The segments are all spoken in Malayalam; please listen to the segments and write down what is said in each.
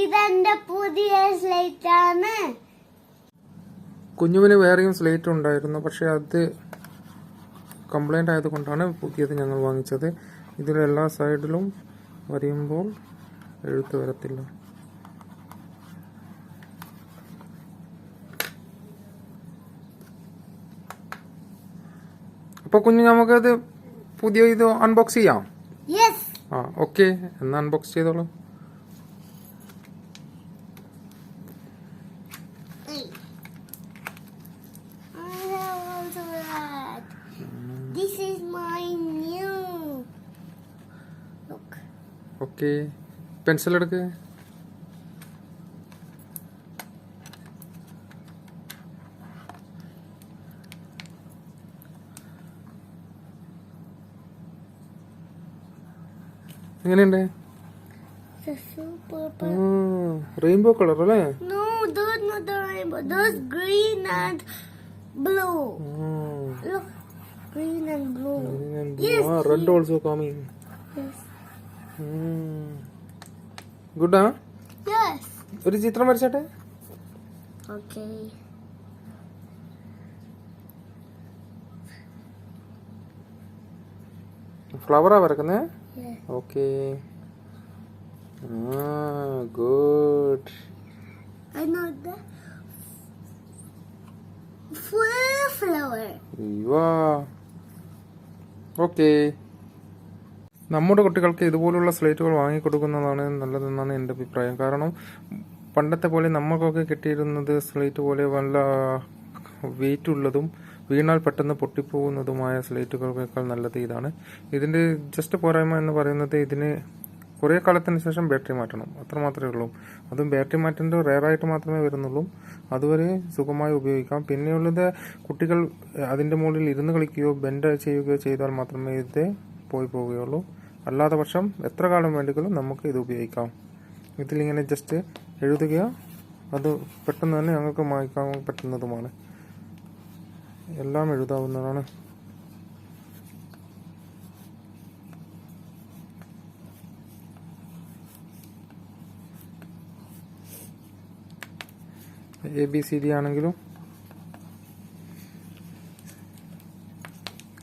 ഇതെന്റെ പുതിയ സ്ലേറ്റ് ആണ്. കുഞ്ഞുവിന് വേറെയും സ്ലേറ്റ് ഉണ്ടായിരുന്നു, പക്ഷെ അത് കംപ്ലൈന്റ് ആയതുകൊണ്ടാണ് പുതിയത് ഞങ്ങൾ വാങ്ങിച്ചത്. ഇതിലെല്ലാ സൈഡിലും വരയുമ്പോൾ എഴുത്ത് വരത്തില്ല. അപ്പൊ കുഞ്ഞു നമുക്കത് പുതിയ ഇത് അൺബോക്സ് ചെയ്യാം. ആ ഓക്കെ, എന്നാ അൺബോക്സ് ചെയ്തോളൂ. This is my new look. Okay, pencil എടുക്ക്. എങ്ങനെയുണ്ട്? റെയിൻബോ കളർ അല്ലേ? No, those not the rainbow. Those green and blue. Look, green and blue. Yes. Red also coming. Yes. Good, huh? Yes. ഒരു ചിത്രം വരച്ചോട്ടെ. Okay. ഫ്ലവറാ വരക്കുന്നേ? Yes. Okay. Good. I know the full flower. Okay. നമ്മുടെ കുട്ടികൾക്ക് ഇതുപോലുള്ള സ്ലേറ്റുകൾ വാങ്ങിക്കൊടുക്കുന്നതാണ് നല്ലതെന്നാണ് എൻ്റെ അഭിപ്രായം. കാരണം പണ്ടത്തെ പോലെ നമ്മൾക്കൊക്കെ കിട്ടിയിരുന്നത് സ്ലേറ്റ് പോലെ വല്ല വെയിറ്റ് ഉള്ളതും വീണാൽ പെട്ടെന്ന് പൊട്ടിപ്പോകുന്നതുമായ സ്ലേറ്റുകളേക്കാൾ നല്ലത് ഇതാണ്. ഇതിൻ്റെ ജസ്റ്റ് പോരായ്മ എന്ന് പറയുന്നത് ഇതിന് കുറേ കാലത്തിന് ശേഷം ബാറ്ററി മാറ്റണം, അത്ര മാത്രമേ ഉള്ളൂ. അതും ബാറ്ററി മാറ്റേണ്ടത് റെയറായിട്ട് മാത്രമേ വരുന്നുള്ളൂ. അതുവരെ സുഖമായി ഉപയോഗിക്കാം. പിന്നെയുള്ളത് കുട്ടികൾ അതിൻ്റെ മുകളിൽ ഇരുന്ന് കളിക്കുകയോ ബെൻഡ് ചെയ്യുകയോ ചെയ്താൽ മാത്രമേ ഇത് പോയി പോവുകയുള്ളൂ. അല്ലാത്ത പക്ഷം എത്ര കാലം വേണ്ടെങ്കിലും നമുക്ക് ഇത് ഉപയോഗിക്കാം. ഇതിലിങ്ങനെ ജസ്റ്റ് എഴുതുകയോ അത് പെട്ടെന്ന് തന്നെ ഞങ്ങൾക്ക് വായിക്കാൻ പറ്റുന്നതുമാണ്. എല്ലാം എഴുതാവുന്നതാണ്. ABCD ആണെങ്കിലും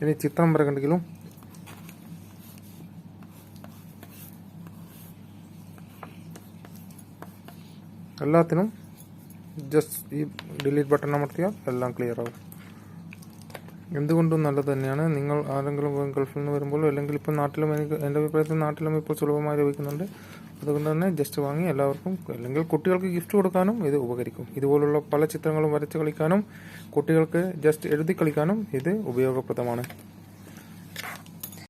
ഇനി ചിത്രം വരക്കണ്ടെങ്കിലും എല്ലാത്തിനും ജസ്റ്റ് ഈ ഡിലീറ്റ് ബട്ടൺ അമർത്തിയാൽ എല്ലാം ക്ലിയർ ആവും. എന്തുകൊണ്ടും നല്ലത് തന്നെയാണ്. നിങ്ങൾ ആരെങ്കിലും ഗൾഫിൽ നിന്ന് വരുമ്പോൾ അല്ലെങ്കിൽ ഇപ്പോൾ നാട്ടിലും എൻ്റെ അഭിപ്രായത്തിൽ നാട്ടിലും ഇപ്പോൾ സുലഭമായി ലഭിക്കുന്നുണ്ട്. അതുകൊണ്ട് തന്നെ ജസ്റ്റ് വാങ്ങി എല്ലാവർക്കും അല്ലെങ്കിൽ കുട്ടികൾക്ക് ഗിഫ്റ്റ് കൊടുക്കാനും ഇത് ഉപകരിക്കും. ഇതുപോലുള്ള പല ചിത്രങ്ങളും വരച്ച് കളിക്കാനും കുട്ടികൾക്ക് ജസ്റ്റ് എഴുതി കളിക്കാനും ഇത് ഉപയോഗപ്രദമാണ്.